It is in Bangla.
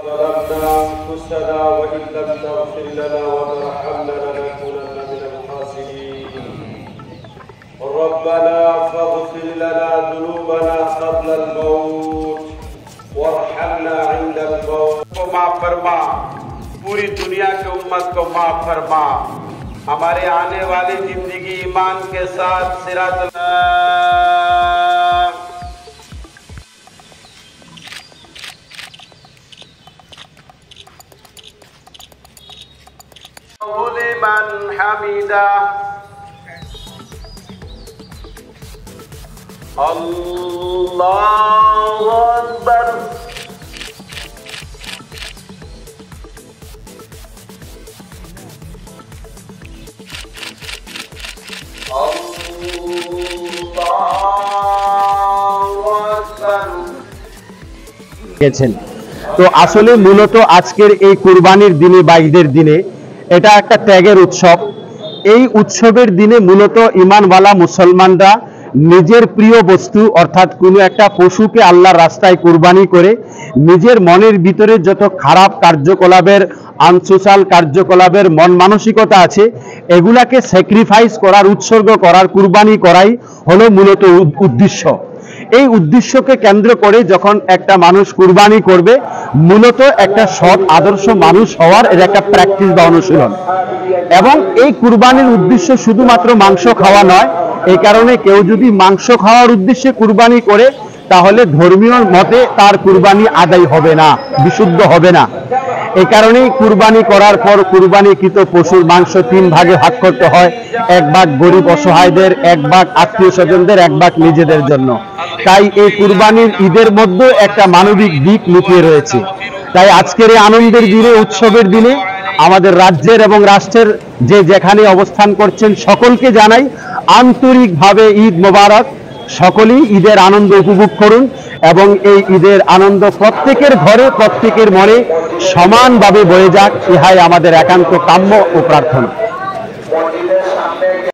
ظلمنا أنفسنا وإن لم تغفر لنا وترحمنا لنكونن من الخاسرين ربنا فاغفر لنا ذنوبنا قبل الموت وارحمنا عند الموت माफ फरमा पूरी दुनिया के उम्मत को माफ फरमा हमारे आने वाली जिंदगी ईमान के साथ सिरात लिमन हमीदा अल्लाहु अकबर তো আসলে মূলত আজকের এই কুরবানির দিনে বা ঈদের দিনে এটা একটা ত্যাগের উৎসব। এই উৎসবের দিনে মূলত ঈমানওয়ালা মুসলমানরা নিজের প্রিয় বস্তু অর্থাৎ কোনো একটা পশুকে আল্লাহর রাস্তায় কুরবানি করে নিজের মনের ভিতরে যত খারাপ কার্যকলাপের আনসোশাল কার্যকলাপের মন মানসিকতা আছে এগুলাকে স্যাক্রিফাইস করার উৎসর্গ করার কুরবানি করাই হলো মূলত উদ্দেশ্য। এই উদ্দেশ্যকে কেন্দ্র করে যখন একটা মানুষ কুরবানি করবে মূলত একটা সৎ আদর্শ মানুষ হওয়ার এর একটা প্র্যাকটিস বা অনুশীলন। এবং এই কুরবানির উদ্দেশ্য শুধুমাত্র মাংস খাওয়া নয়। এই কারণে কেউ যদি মাংস খাওয়ার উদ্দেশ্যে কুরবানি করে তাহলে ধর্মীয় মতে তার কুরবানি আদায় হবে না, বিশুদ্ধ হবে না। এই কারণেই কুরবানি করার পর কুরবানিকৃত পশুর মাংস 3 ভাগে ভাগ করতে হয়, 1 ভাগ গরিব অসহায়দের, 1 ভাগ আত্মীয় স্বজনদের, 1 ভাগ নিজেদের জন্য। তাই এই কুরবানির ঈদের মধ্যে একটা মানবিক দিক লুকিয়ে রয়েছে। তাই আজকের এই আনন্দের দিনে, উৎসবের দিনে আমাদের রাজ্যের এবং রাষ্ট্রের যে যেখানে অবস্থান করছেন সকলকে জানাই আন্তরিকভাবে ঈদ মোবারক। সকলেই ঈদের আনন্দ উপভোগ করুন এবং এই ঈদের আনন্দ প্রত্যেকের ঘরে প্রত্যেকের মনে সমানভাবে বয়ে যাক, ইহাই আমাদের একান্ত কাম্য ও প্রার্থনা।